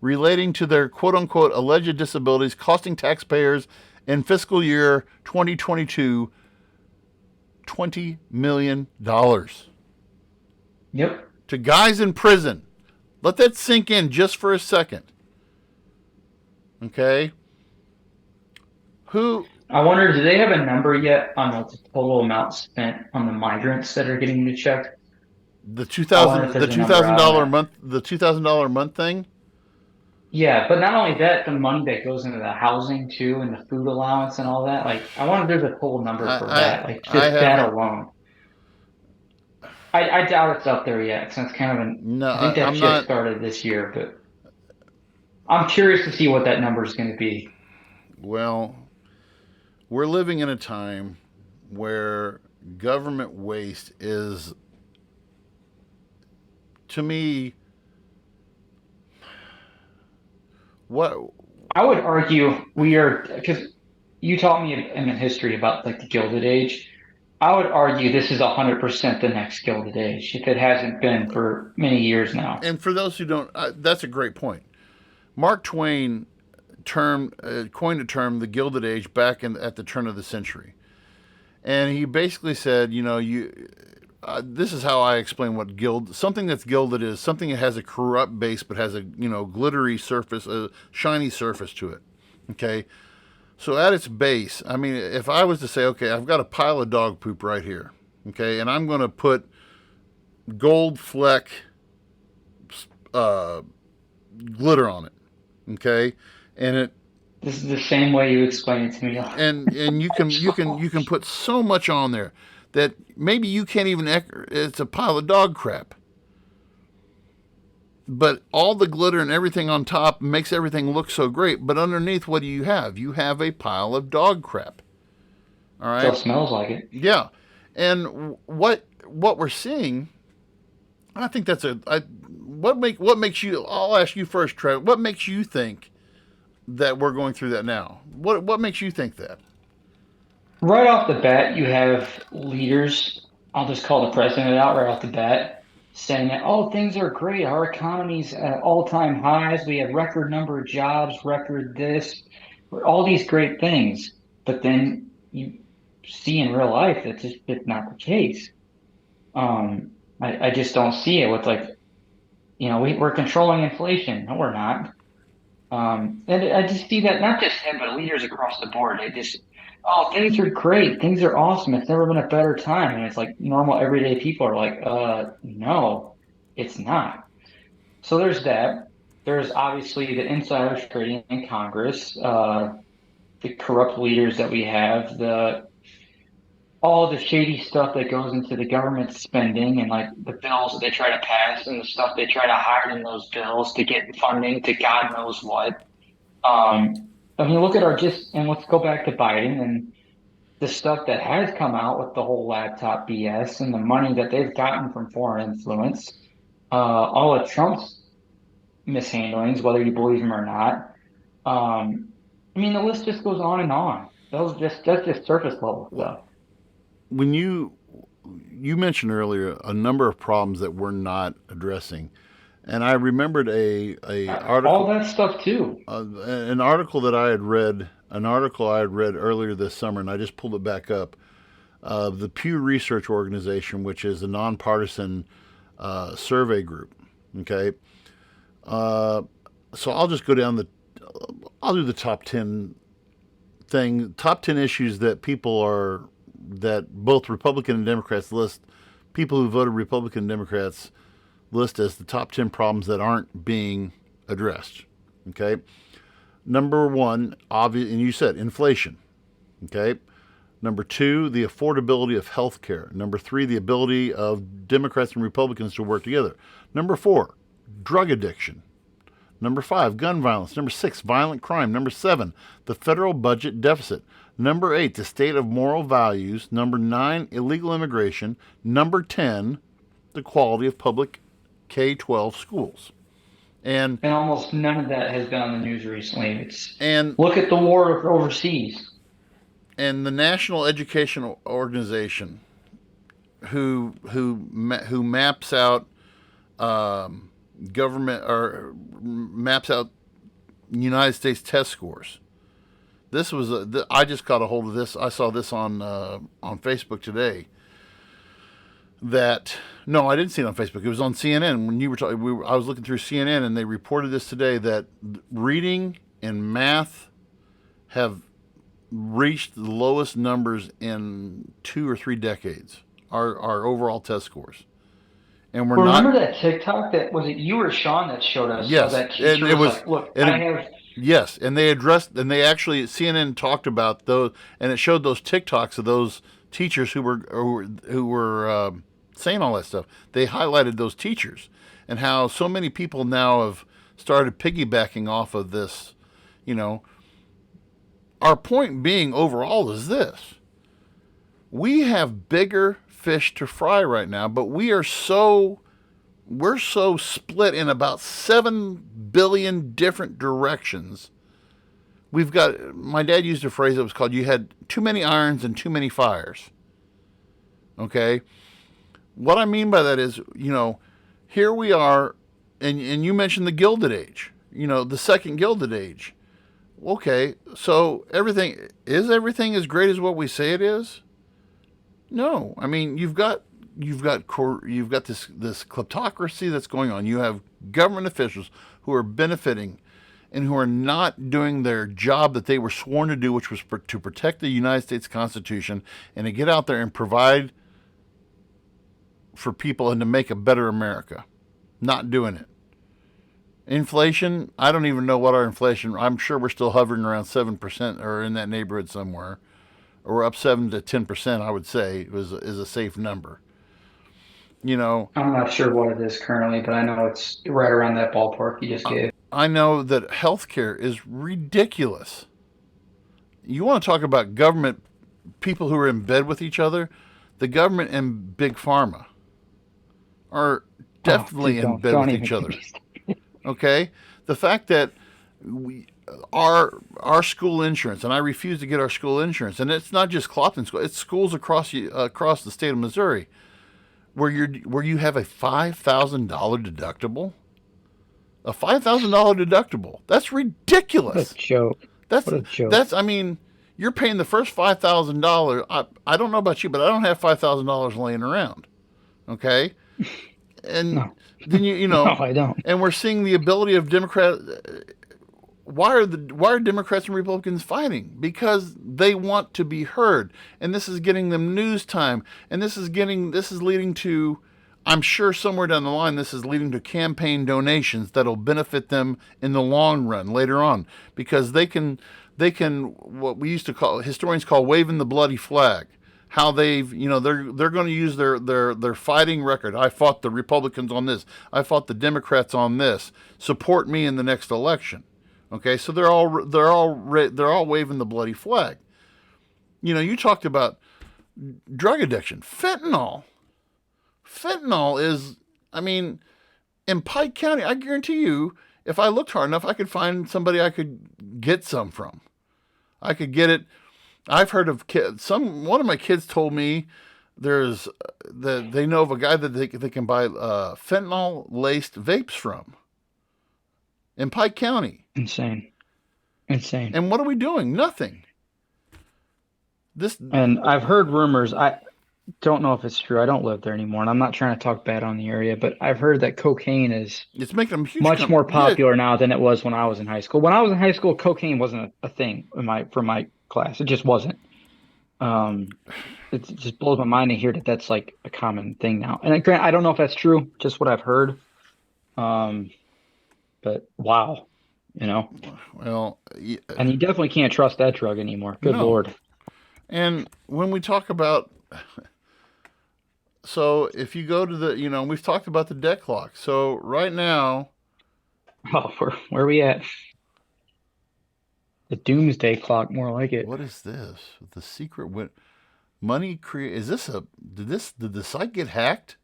B: relating to their quote-unquote alleged disabilities, costing taxpayers in fiscal year 2022 $20 million.
C: Yep.
B: To guys in prison. Let that sink in just for a second. Okay?
C: I wonder, do they have a number yet on the total amount spent on the migrants that are getting the check?
B: The $2,000 month, the $2,000 month thing?
C: Yeah, but not only that, the money that goes into the housing too, and the food allowance and all that. Like, I wonder if there's a total number for that. Like, just that alone. I doubt it's up there yet, since kind of I think that just started this year, but I'm curious to see what that number is going to be.
B: Well, we're living in a time where government waste is, to me, what
C: I would argue because you taught me in history about like the Gilded Age. I would argue this is 100% the next Gilded Age, if it hasn't been for many years now.
B: And for those who don't, that's a great point. Mark Twain coined a term, the Gilded Age, back at the turn of the century. And he basically said, this is how I explain what something that's gilded is something that has a corrupt base but has a glittery surface, a shiny surface to it. Okay, so at its base, I mean, if I was to say, okay, I've got a pile of dog poop right here, okay, and I'm going to put gold fleck glitter on it, okay, and
C: this is the same way you explained it to me.
B: and you can put so much on there that maybe you can't even, it's a pile of dog crap. But all the glitter and everything on top makes everything look so great. But underneath, what do you have? You have a pile of dog crap. All right?
C: So it smells like it.
B: Yeah. And what we're seeing, I think that's what makes you, I'll ask you first, Trev, what makes you think that we're going through that now? What makes you think that?
C: Right off the bat, you have leaders, I'll just call the president out right off the bat, saying that, oh, things are great. Our economy's at all-time highs. We have record number of jobs, record this, all these great things. But then you see in real life that it's not the case. I just don't see it with we're controlling inflation. No, we're not. And I just see that not just him, but leaders across the board. They just, oh, things are great. Things are awesome. It's never been a better time. And it's like normal everyday people are like, no, it's not. So there's that. There's obviously the insiders trading in Congress, the corrupt leaders that we have, all the shady stuff that goes into the government spending and like the bills that they try to pass and the stuff they try to hide in those bills to get funding to God knows what. I mean, look at and let's go back to Biden and the stuff that has come out with the whole laptop BS and the money that they've gotten from foreign influence, all of Trump's mishandlings, whether you believe him or not. I mean, the list just goes on and on. That's just surface level stuff.
B: When you mentioned earlier a number of problems that we're not addressing, and I remembered a article,
C: all that stuff too.
B: An article I had read earlier this summer, and I just pulled it back up. the Pew Research Organization, which is a nonpartisan survey group. Okay, so I'll just go down I'll do the top 10 top 10 issues that that both Republican and Democrats list, people who voted Republican and Democrats list as the top 10 problems that aren't being addressed. Okay. Number one, obvious, and you said inflation. Okay. Number two, the affordability of health care. Number three, the ability of Democrats and Republicans to work together. Number four, drug addiction. Number five, gun violence. Number six, violent crime. Number seven, the federal budget deficit. Number eight, the state of moral values. Number nine, illegal immigration. Number 10, the quality of public K-12 schools. And
C: almost none of that has been on the news recently. Look at the war overseas.
B: And the National Education Organization, who maps out government or maps out United States test scores. This was I just caught a hold of this. I saw this on Facebook today. No, I didn't see it on Facebook. It was on CNN when you were talking. I was looking through CNN and they reported this today that reading and math have reached the lowest numbers in 2 or 3 decades. Our overall test scores. And
C: remember that TikTok that was it you or Sean that showed us?
B: Yes,
C: that and it was like, look, I have.
B: Yes, and they actually CNN talked about those, and it showed those TikToks of those teachers who were saying all that stuff. They highlighted those teachers and how so many people now have started piggybacking off of this. Our point being overall is this: we have bigger fish to fry right now, but we're so split in about 7 billion different directions. My dad used a phrase that was called, you had too many irons and too many fires. Okay? What I mean by that is, here we are, and you mentioned the Gilded Age, the second Gilded Age. Okay, so everything as great as what we say it is? No, I mean you've got this kleptocracy that's going on. You have government officials who are benefiting and who are not doing their job that they were sworn to do, which was to protect the United States Constitution and to get out there and provide for people and to make a better America. Not doing it. Inflation, I don't even know what our inflation. I'm sure we're still hovering around 7% or in that neighborhood somewhere. Or up 7 to 10%, I would say, is a safe number. I'm
C: not sure what it is currently, but I know it's right around that ballpark you just gave.
B: I know that healthcare is ridiculous. You want to talk about government, people who are in bed with each other? The government and Big Pharma are definitely in bed with each other. Okay? The fact that our school insurance, and I refuse to get our school insurance, and it's not just Clopton School, it's schools across the state of Missouri, where you have a $5,000 deductible. A $5,000 deductible. That's ridiculous.
C: What a joke.
B: What a joke. I mean, you're paying the first $5,000. I don't know about you, but I don't have $5,000 laying around. Okay? And
C: no.
B: Then
C: No, I don't.
B: And we're seeing the ability of Democrats. Why are Democrats and Republicans fighting? Because they want to be heard, and this is getting them news time, and this is leading to, I'm sure somewhere down the line, this is leading to campaign donations that'll benefit them in the long run later on, because they can what we used to call, historians call, waving the bloody flag. How they're going to use their fighting record. I fought the Republicans on this. I fought the Democrats on this. Support me in the next election. Okay, so they're all waving the bloody flag. You talked about drug addiction, fentanyl. Fentanyl is, in Pike County, I guarantee you, if I looked hard enough, I could find somebody I could get some from. I could get it. I've heard of kids. One of my kids told me they know of a guy that they can buy fentanyl laced vapes from in Pike County.
C: Insane. And
B: what are we doing? Nothing. This
C: And I've heard rumors. I don't know if it's true. I don't live there anymore, and I'm not trying to talk bad on the area, but I've heard that cocaine is
B: it's making them huge.
C: much more
B: Yeah,
C: popular now than it was when I was in high school. When I was in high school, cocaine wasn't a thing in my for my class. It just wasn't. Um, it just blows my mind to hear that that's like a common thing now. And grant, I don't know if that's true, just what I've heard. Um, but wow, you know,
B: well,
C: and you definitely can't trust that drug anymore. Good
B: no.
C: Lord.
B: And when we talk about, so if you go to the, we've talked about the debt clock. So right now,
C: Oh, where are we at? The doomsday clock, more like it.
B: what is this? The secret money create. Is this did the site get hacked?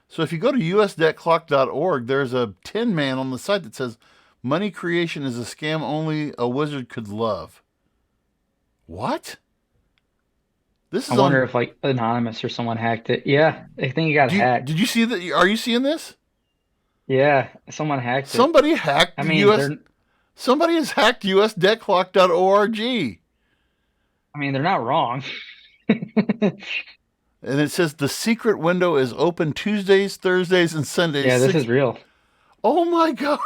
B: So if you go to usdebtclock.org, there's a tin man on the site that says money creation is a scam only a wizard could love. What? This
C: I
B: is
C: wonder
B: on.
C: if like anonymous or someone hacked it. Yeah, I think it got hacked.
B: Did you see that? Are you seeing this?
C: Yeah, someone hacked it.
B: Somebody hacked
C: I
B: the
C: mean,
B: U.S. Somebody has hacked usdebtclock.org.
C: they're not wrong.
B: And it says the secret window is open Tuesdays, Thursdays, and Sundays.
C: Yeah, this is real.
B: Oh my God.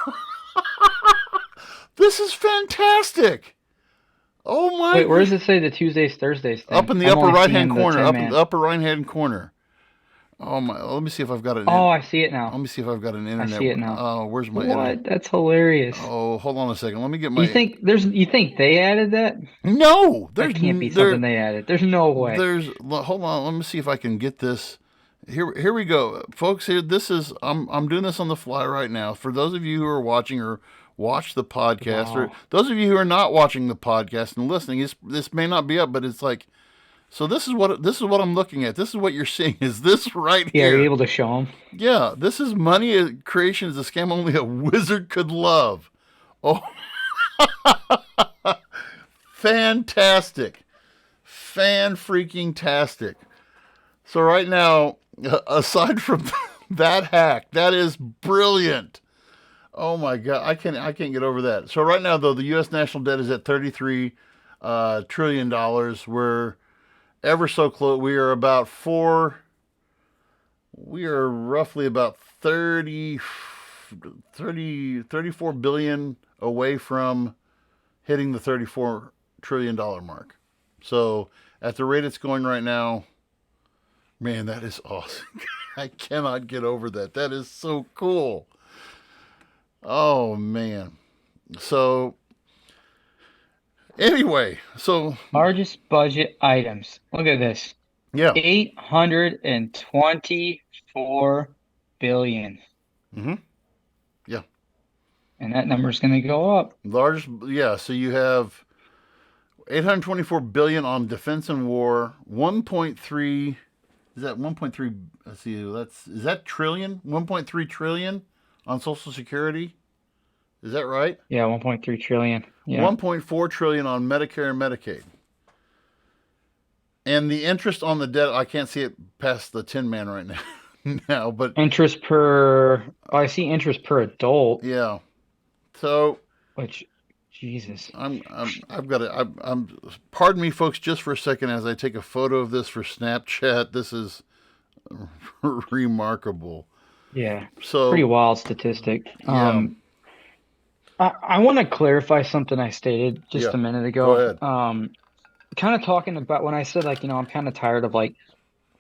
B: This is fantastic. Oh my
C: Wait, where
B: God.
C: does it say the Tuesdays, Thursdays thing?
B: Up in the
C: I'm
B: upper
C: only
B: right
C: seeing
B: hand
C: the
B: corner.
C: 10
B: Up in
C: man.
B: the upper right hand corner. Oh my. Let me see if I've got it.
C: Oh, I see it
B: Let
C: now.
B: me see if I've got an
C: I
B: internet.
C: see it now.
B: Oh, where's my
C: What?
B: internet?
C: That's hilarious.
B: Oh, hold on a second. Let me get
C: You
B: my.
C: think you think they added that?
B: No,
C: That can't be something they added. There's no way.
B: Hold on. Let me see if I can get this. Here we go, folks. Here, this is. I'm doing this on the fly right now. For those of you who are watching or watch the podcast, or
C: Wow.
B: those of you who are not watching the podcast and listening, this may not be up, but it's like. So this is what I'm looking at. This is what you're seeing. Is this right
C: Yeah, are you
B: here?
C: able to show them?
B: Yeah, this is money creation is a scam only a wizard could love. Oh, fantastic. Fan freaking tastic. So right now, aside from that hack, that is brilliant. Oh my God, I can't get over that. So right now though, the U.S. national debt is at $33 trillion. We're ever so close. We are roughly about 34 billion away from hitting the $34 trillion mark. So at the rate it's going right now, man, that is awesome. I cannot get over that. That is so cool. Oh man. So anyway,
C: Largest budget items. Look at this.
B: yeah.
C: 824 billion.
B: Mm-hmm. Yeah.
C: And that number's going to go up.
B: Largest, yeah. So you have 824 billion on defense and war. 1.3. Is that 1.3? Let's see. Is that trillion? 1.3 trillion on Social Security. Is that right?
C: Yeah, 1.3 trillion. Yeah.
B: 1.4 trillion on Medicare and Medicaid. And the interest on the debt, I can't see it past the Tin Man right now. Now, but
C: Interest per, oh, I see interest per adult,
B: yeah. So
C: which, Jesus.
B: I've got to. Pardon me, folks, just for a second as I take a photo of this for Snapchat. This is remarkable.
C: Yeah.
B: So
C: Pretty wild statistic.
B: Yeah.
C: I want to clarify something I stated just a minute ago.
B: Go ahead.
C: Kind of talking about when I said like, I'm kind of tired of like,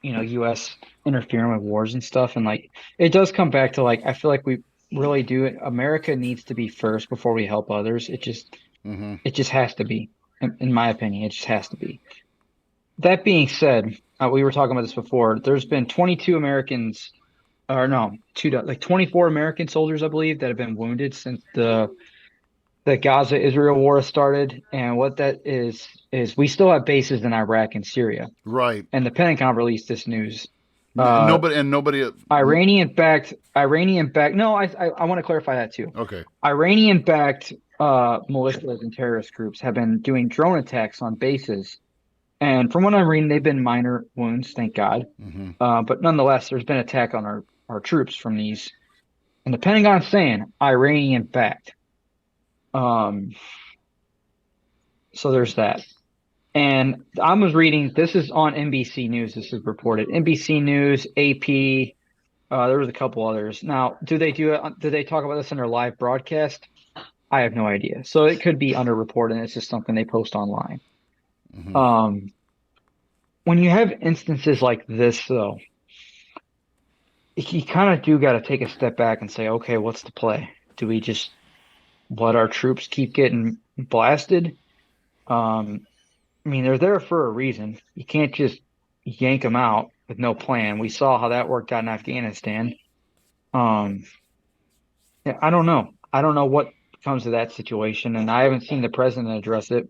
C: US interfering with wars and stuff. And like, it does come back to like, I feel like we really do it. America needs to be first before we help others. It just has to be, in my opinion, it just has to be. That being said, we were talking about this before. There's been 22 Americans, or no, 24 American soldiers, I believe, that have been wounded since the Gaza-Israel war started. And what that is we still have bases in Iraq and Syria.
B: Right.
C: And the Pentagon released this news.
B: Nobody.
C: Iranian-backed. No, I want to clarify that too.
B: Okay.
C: Iranian-backed militias and terrorist groups have been doing drone attacks on bases. And from what I'm reading, they've been minor wounds, thank God. But nonetheless, there's been attack on our troops from these. And the Pentagon's saying Iranian-backed. So there's that. And I was reading, this is on NBC News, this is reported. NBC News, AP, there was a couple others. Now, do they talk about this in their live broadcast? I have no idea. So it could be underreported and it's just something they post online.
B: Mm-hmm.
C: When you have instances like this, though, you kind of do got to take a step back and say, okay, what's the play? Do we just let our troops keep getting blasted? I mean, they're there for a reason. You can't just yank them out with no plan. We saw how that worked out in Afghanistan. Yeah, I don't know. I don't know what comes to that situation, and I haven't seen the president address it.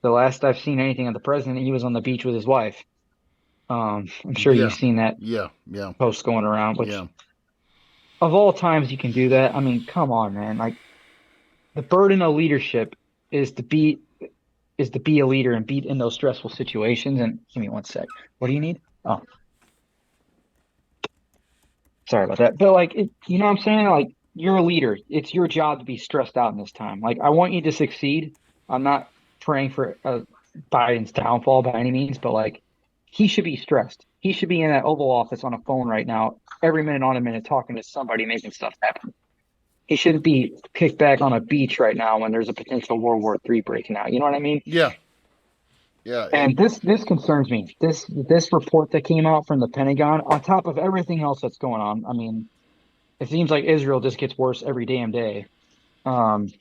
C: The last I've seen anything of the president, he was on the beach with his wife. I'm sure
B: Yeah.
C: you've seen that
B: Yeah.
C: post going around, which
B: Yeah.
C: of all times you can do that. I mean, come on, man. Like the burden of leadership is to be a leader and be in those stressful situations. And give me one sec. What do you need? Oh, sorry about that. But like, you know what I'm saying? Like, you're a leader. It's your job to be stressed out in this time. Like, I want you to succeed. I'm not praying for Biden's downfall by any means, but like, he should be stressed. He should be in that Oval Office on a phone right now, every minute on a minute, talking to somebody, making stuff happen. He shouldn't be kicked back on a beach right now when there's a potential World War III breaking out. You know what I mean?
B: Yeah. Yeah.
C: And this concerns me. This report that came out from the Pentagon, on top of everything else that's going on. I mean, it seems like Israel just gets worse every damn day. And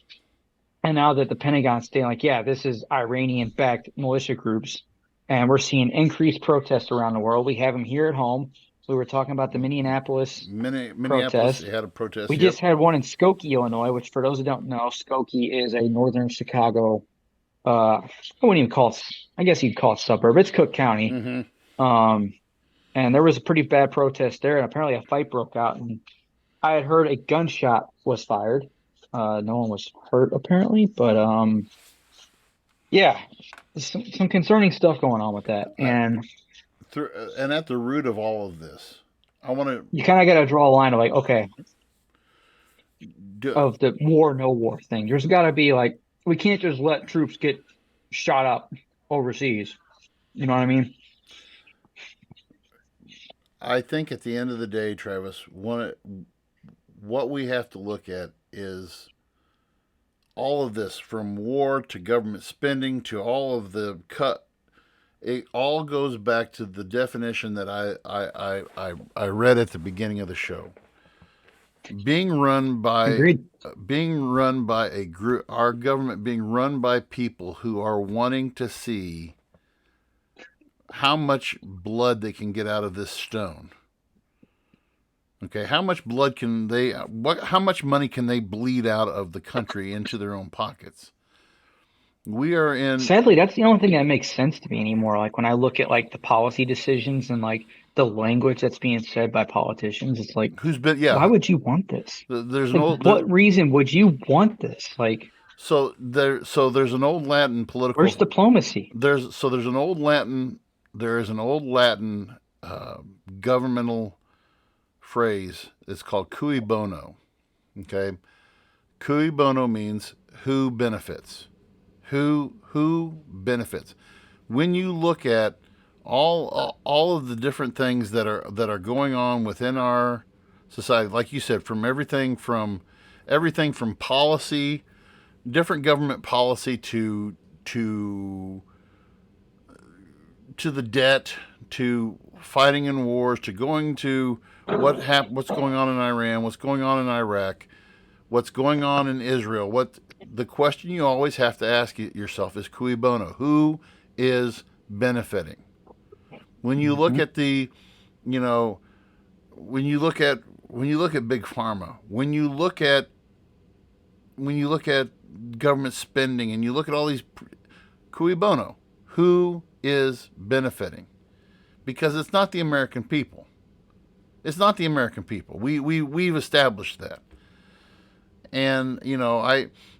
C: now that the Pentagon's saying like, yeah, this is Iranian-backed militia groups, and we're seeing increased protests around the world. We have them here at home. We were talking about the Minneapolis
B: Minneapolis, they had a protest.
C: We just had one in Skokie, Illinois, which for those who don't know, Skokie is a northern Chicago. I wouldn't even call it. I guess you'd call it suburb. It's Cook County.
B: Mm-hmm.
C: And there was a pretty bad protest there, and apparently a fight broke out. And I had heard a gunshot was fired. No one was hurt apparently, but yeah, some concerning stuff going on with that. And
B: at the root of all of this, I want to.
C: You kind of got to draw a line of like, okay, of the war, no war thing. There's got to be like, we can't just let troops get shot up overseas. You know what I mean?
B: I think at the end of the day, Travis, what we have to look at is all of this, from war to government spending to all of the cut. It all goes back to the definition that I read at the beginning of the show. Being run by a group, our government being run by people who are wanting to see how much blood they can get out of this stone. Okay, how much blood can they? How much money can they bleed out of the country into their own pockets? We are in.
C: Sadly, that's the only thing that makes sense to me anymore. Like when I look at like the policy decisions and like the language that's being said by politicians, it's like, why would you want this?
B: There's
C: what reason would you want this? Like,
B: so there's an old Latin political.
C: Where's diplomacy?
B: There is an old Latin governmental phrase. It's called cui bono. Okay, cui bono means who benefits. Who benefits? When you look at all of the different things that are going on within our society, like you said, from everything from policy, different government policy to the debt, to fighting in wars, to going to what's going on in Iran, what's going on in Iraq, what's going on in Israel. The question you always have to ask yourself is cui bono. Who is benefiting? When you look at when you look at big pharma, when you look at government spending, and you look at all these cui bono, who is benefiting? Because it's not the American people. It's not the American people. We've established that. And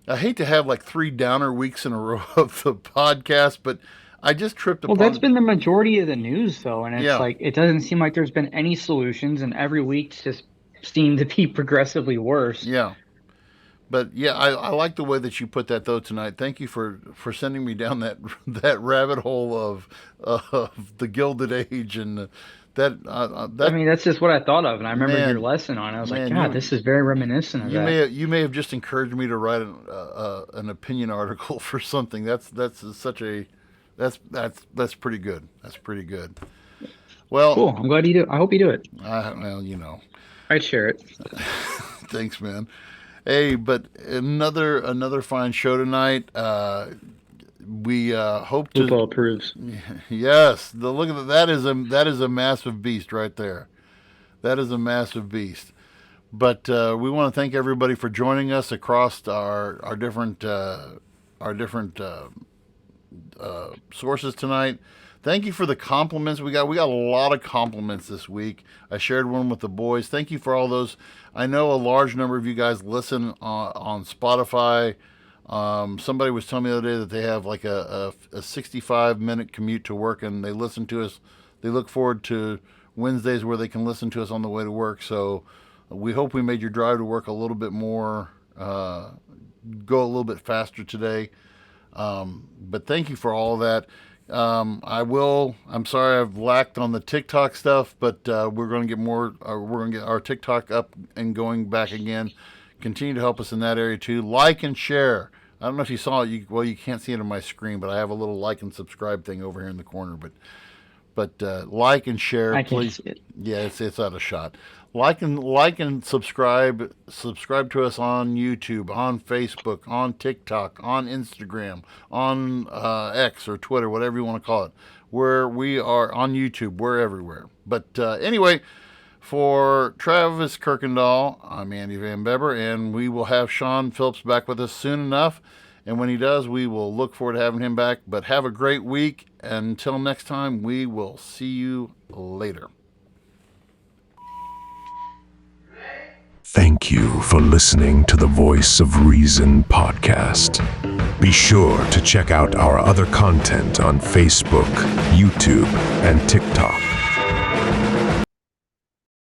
B: I hate to have like 3 downer weeks in a row of the podcast, but I just tripped upon.
C: Well, that's been the majority of the news, though, and it's like it doesn't seem like there's been any solutions, and every week just seemed to be progressively worse.
B: Yeah, But yeah, I like the way that you put that though tonight. Thank you for sending me down that rabbit hole of the Gilded Age and that.
C: I mean, that's just what I thought of, and I remember your
B: Man,
C: lesson on it. I was like,
B: man,
C: God, this is very reminiscent of that.
B: you may have just encouraged me to write an opinion article for something. That's pretty good. That's pretty good. Well,
C: cool. I'm glad you do. I hope you do it.
B: Well,
C: I'd share it.
B: Thanks, man. Hey, but another fine show tonight. We hope to.
C: Lupo approves.
B: Yes, the look at that is a massive beast right there. That is a massive beast. But we want to thank everybody for joining us across our different sources tonight. Thank you for the compliments we got. We got a lot of compliments this week. I shared one with the boys. Thank you for all those. I know a large number of you guys listen on Spotify. Somebody was telling me the other day that they have like a 65-minute commute to work, and they listen to us. They look forward to Wednesdays where they can listen to us on the way to work. So we hope we made your drive to work a little bit more, go a little bit faster today. But thank you for all of that. I'm sorry I've lacked on the TikTok stuff, but we're going to get more. We're going to get our TikTok up and going back again. Continue to help us in that area too. Like and share. I don't know if you saw it. You can't see it on my screen, but I have a little like and subscribe thing over here in the corner. But like and share,
C: I
B: please.
C: Can't see it.
B: Yeah, it's out of shot. Like and subscribe. Subscribe to us on YouTube, on Facebook, on TikTok, on Instagram, on X or Twitter, whatever you want to call it. Where we are on YouTube, we're everywhere. But anyway, for Travis Kirkendall, I'm Andy Van Beber, and we will have Sean Phillips back with us soon enough. And when he does, we will look forward to having him back. But have a great week. Until next time, we will see you later.
A: Thank you for listening to the Voice of Reason podcast. Be sure to check out our other content on Facebook, YouTube, and TikTok.